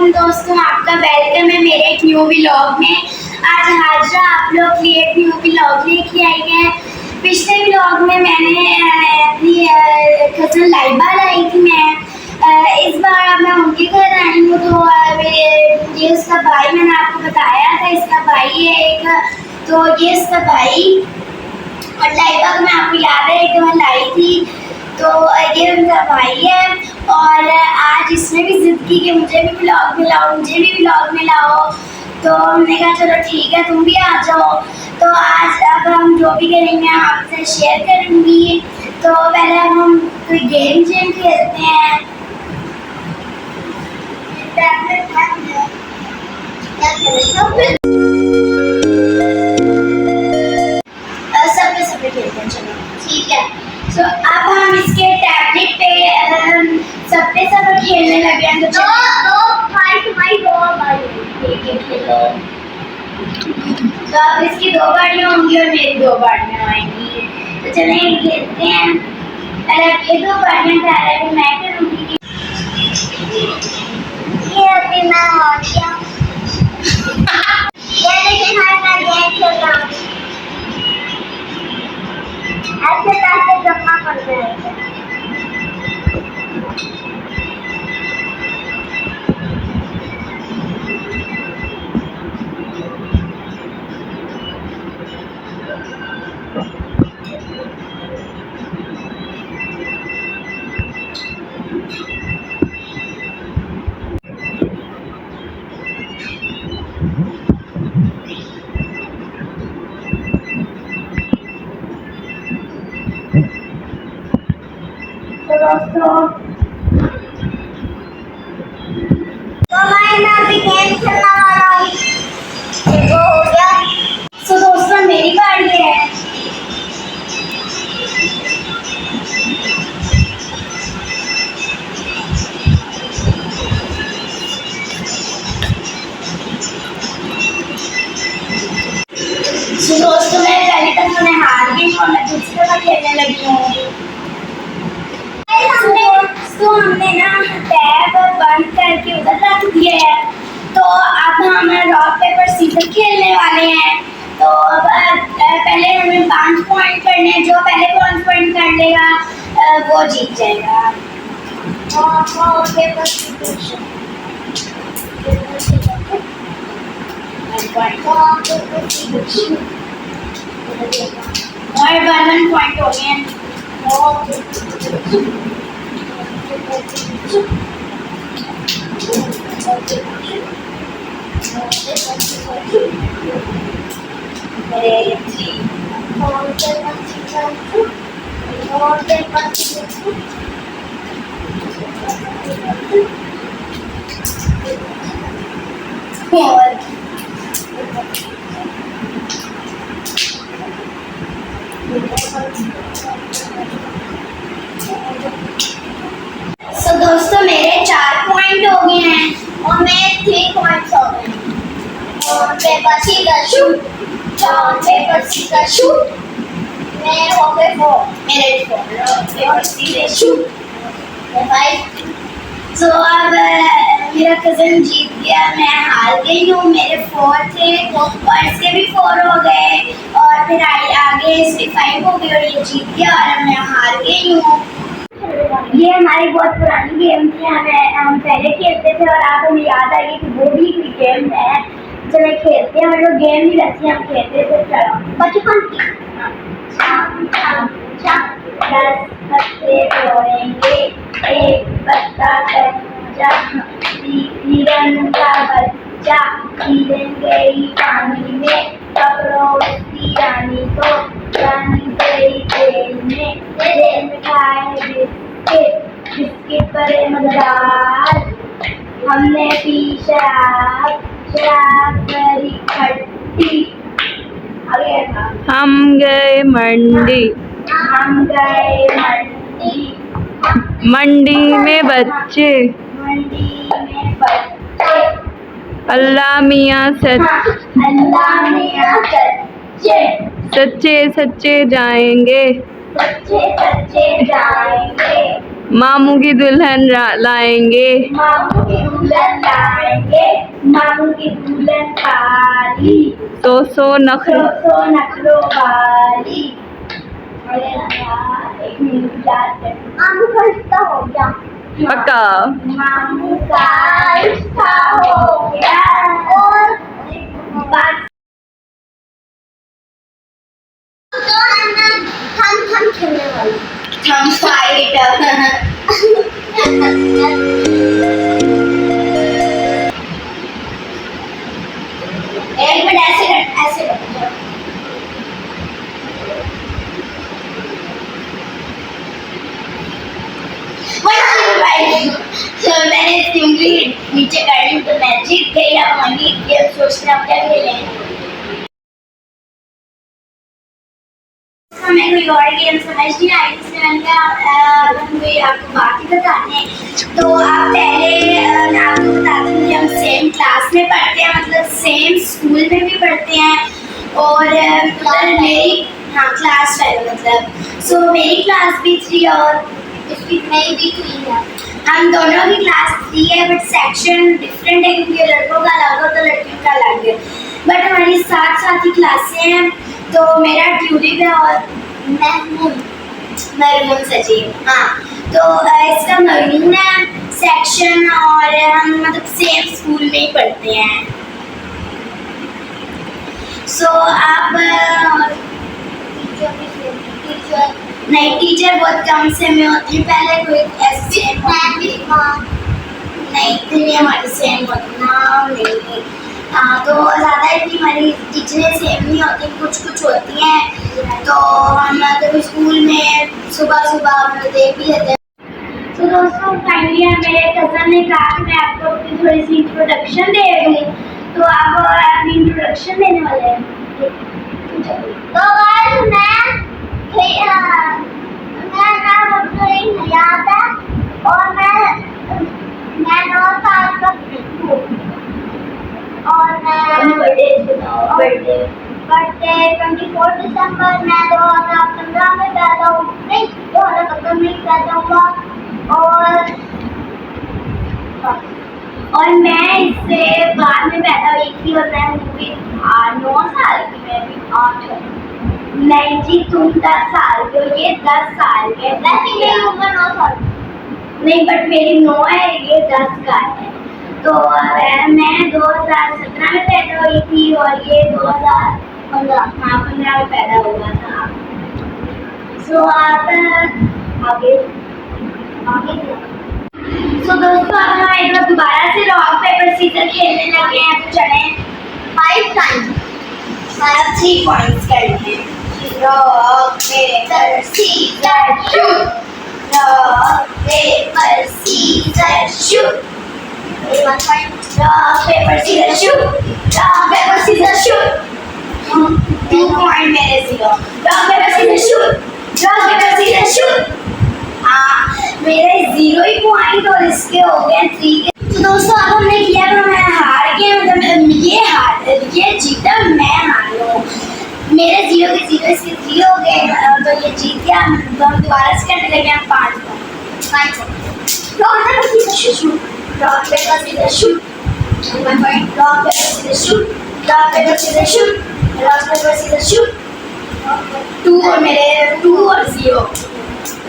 वालेकुम दोस्तों, आपका वेलकम है मेरे एक न्यू व्लॉग में। आज हाजरा आप लोग के लिए एक न्यू व्लॉग लेके आई है। पिछले व्लॉग में मैंने अपनी कज़न लाइबा लाई थी। मैं इस बार मैं उनके घर आई हूँ, तो ये उसका भाई, मैंने आपको बताया था इसका भाई है एक, तो ये इसका भाई और लाइबा को मैं आपको याद है एक बार लाई थी, तो ये उनका भाई है। और आज इसने भी जिद की कि मुझे भी व्लॉग में लाओ, मुझे भी व्लॉग में लाओ, तो हमने कहा चलो ठीक है तुम भी आ जाओ। तो आज अब हम जो भी करेंगे हम आपसे शेयर करूँगी। तो पहले हम कोई गेम खेलते हैं। सबके खेलते हैं, चलो ठीक है। तो अब हम इसके टैबलेट पे सब खेलने लगे हैं। तो तो अब इसकी 2 बारियां होंगी और मेरी 2 बारियां आएंगी। तो चलें खेलते हैं। पहले ये 2 बारियां पहले मैं करूँगी। ये अभी मैं आ गया। ये देखिए मैं गेम खेल रहा हूँ। ऐसे पैसे जमा कर रहे हैं। तो मैं अभी गेम खेलने वाला हूँ। वो हो गया। तो दोस्तों मेरी बारी है। तो दोस्तों मैं पहले तक मैं हार गई और मैं दूसरी दफा खेलने लगी हूँ। तो हमने ना टैब बंद करके उधर रख दिया है। तो अब हम रॉक पेपर सीजर खेलने वाले हैं। तो अब पहले हमें 5 पॉइंट करने हैं। जो पहले 5 पॉइंट कर लेगा वो जीत जाएगा। रॉक पेपर सीजर और 1 पॉइंट हो गए हैं। So, दोस्तों मेरे 4 पॉइंट हो गए हैं और मेरे 3 पॉइंट्स हो गए हैं। और paper scissor shoot, paper scissor shoot, मेरे हो गए 4, मेरे 4, पेपर सीजर शूट, 5। तो अब मेरा कज़न जीत गया, मैं हार गई हूँ। मेरे 4 थे और इसके भी 4 हो गए और फिर आगे इसके 5 हो गए और ये जीत गया और मैं हार गई हूँ। ये हमारी बहुत पुरानी गेम थी, हम पहले खेलते थे और आप हमें याद आ गई कि वो भी कोई गेम है। चलो खेलते हैं। हम लोग गेम नहीं रखते, हम खेलते थे। चलो बचपन की 10 हफ्ते रोएंगे, 1 बच्चा कच्चा, हिरन का बच्चा, हिरन गई पानी में, पकड़ो उसकी रानी को, रानी गई जेल में, जेल में खाए बिस्किट, बिस्किट पड़े मजेदार, हमने पी शराब, शराब भरी खट्टी। आगे था हम गए मंडी, हम गए मंडी, मंडी में बच्चे, मंडी में बच्चे, अल्लाह मियाँ अल्लाह मियाँ सच्चे, सच्चे सच्चे जाएंगे, सच्चे सच्चे जाएंगे, मामू की दुल्हन लाएंगे, मामू की दुल्हन लाएंगे, मामू की दुल्हन काली, सो नखरे। सो नखरों वाली। एक मिनट याद कर। मामू का रिश्ता हो गया। पक्का। मामू का रिश्ता हो गया और बात हम खेलने वाले, हम फाइट। एक मिनट ऐसे कर। तो मैंने इसकी उंगली नीचे कर ली तो मैं जीत गई। अब हम जीत गए, अब सोचते हैं अब क्या खेलें। हमें कोई और गेम समझ नहीं आई, इसलिए मैंने कहा कोई आपको बाकी बताने हैं। तो आप पहले मैं आपको बताती हूँ कि हम सेम क्लास में पढ़ते हैं, मतलब सेम स्कूल में भी पढ़ते हैं। और मतलब मेरी क्लास 5 मतलब मेरी क्लास भी 3 और उसकी मेरी भी 3 है। हम दोनों की क्लास 3 है बट सेक्शन डिफरेंट है क्योंकि लड़कों का अलग हो तो लड़कियों का अलग है। बट हमारी साथ ही क्लासें हैं। तो मेरा ट्यूरिंग है और मरमून सजीव। तो इसका मरमून है सेक्शन और हम मतलब सेम स्कूल में ही पढ़ते हैं। आप नहीं, टीचर बहुत कम से में होती है। पहले कोई ऐसे नहीं थी हमारी सेम नाम नहीं। तो ज़्यादा इतनी हमारी टीचरें सेम नहीं होती, कुछ होती हैं। तो हम मतलब स्कूल में सुबह मतलब देख भी लेते हैं। तो दोस्तों फाइनली मेरे कज़न ने कहा कि मैं आपको अपनी थोड़ी सी इंट्रोडक्शन दे दूँ, तो आप अपनी इंट्रोडक्शन देने वाले हैं। तो गाइस मैं नाम याद है और मैं 9 साल का हूँ और बर्थडे 24 दिसंबर मैं 2015 में पैदा हूँ, नहीं 2015 में पैदा हुआ। और मैं इससे बाद में पैदा हुई थी और मैं भी 9 साल की, मैं भी 8। नहीं जी तुम 10 साल के हो, ये 10 साल के। वैसे मेरी उम्र 9 साल नहीं बट मेरी 9 है, ये 10 का है। तो मैं 2017 में पैदा हुई थी और ये 2015 में पैदा हुआ था। आप आगे दोस्तों अब हम एक बार दोबारा से रॉक पेपर सीजर खेलने लगे हैं। तो चलें 5 टाइम्स 3 पॉइंट्स करते हैं। Rock paper scissor shoot, rock paper scissor shoot. Rock paper scissors shoot, rock paper scissors shoot. 2 point मेरे 0. Rock paper scissors shoot, rock paper scissors shoot. मेरे 0 ही पॉइंट और इसके हो गए 3 के। तो दोस्तों अब हमने किया तो मैं हार गया, मतलब ये जीता मैं हार गया। मेरे 0 के 0 इसके 0 हो गए तो ये जीत गया। हम दोबारा से करने लगे हम 5 Rock paper scissors shoot. Rock paper scissors shoot. Rock paper scissors shoot. Rock paper scissors shoot. Rock paper scissors shoot. 2 और मेरे 2 और 0.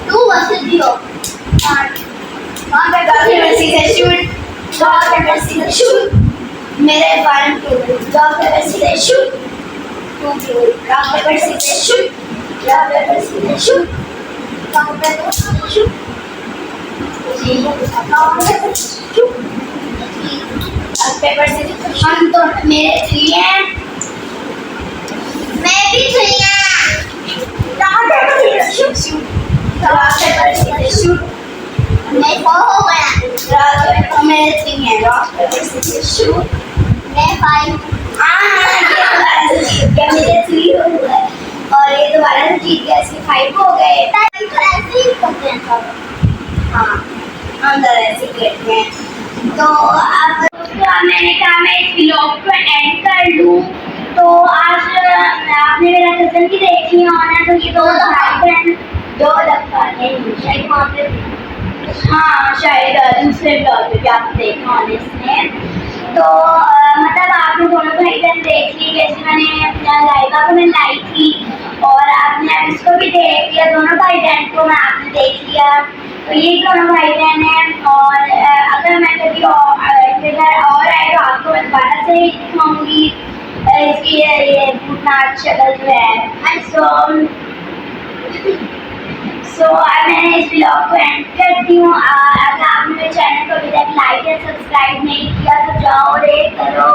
2 versus 0. Rock paper scissors shoot. Rock paper scissors shoot. मेरे 1 2. Rock paper scissors shoot. 2 2. Rock paper scissors shoot. Rock paper scissors shoot. Rock paper scissors shoot. Paper से हम तो मेरे 3 हैं, मैं भी 3 हैं। रॉक पेपर सीजर शूट मैं 4 हो गया। रॉक पेपर मेरे 3 हैं। रॉक पेपर सीजर शूट मैं 5। मेरे 3 हो गए और ये दोबारा से जीत गया, इसके 5 हो गए। ऐसे ही करते हैं सब। अंदर ऐसे खेलते हैं। तो अब मैंने कहा मैं इस व्लॉग को एंड कर लूँ। तो आज आपने मेरा कज़न भी देख लिया होना। तो ये 2 भाई बहन 2 लगता है शायद वहाँ पे हाँ शायद दूसरे ब्लॉग में भी आपने देखा होने इसमें। तो मतलब आपने दोनों भाई बहन देख ली, जैसे मैंने लाइबा को मैं लाई थी और आपने अब इसको भी देख लिया, दोनों भाई बहन को मैं आपने देख लिया। तो ये दोनों भाई बहन हैं और अगर मैं कभी इनके घर और आए तो आपको मैं दोबारा से ही दिखाऊंगी इसकी ये भूतनाथ शक्ल जो है। सो अब मैं इस ब्लॉग को एंड करती हूँ। अगर आपने मेरे चैनल को अभी तक लाइक या सब्सक्राइब नहीं किया तो जाओ रे करो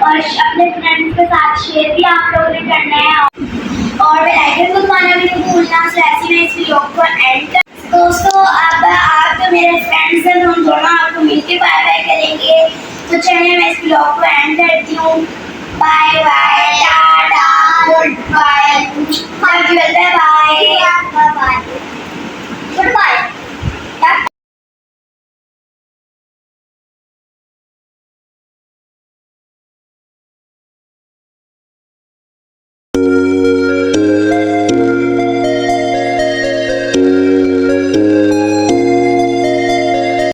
और अपने फ्रेंड्स के साथ शेयर भी आप लोगों ने करना है और बेल आइकन को दबाना भी नहीं भूलना। सो ऐसे मैं इस ब्लॉग को एंड कर दोस्तों, अब आप तो मेरे फ्रेंड्स हैं, हम दोनों आपको मिलकर बाय बाय करेंगे। तो चलिए मैं इस ब्लॉग को एंड करती हूँ। Bye bye, tata, good bye, bye bye, good bye.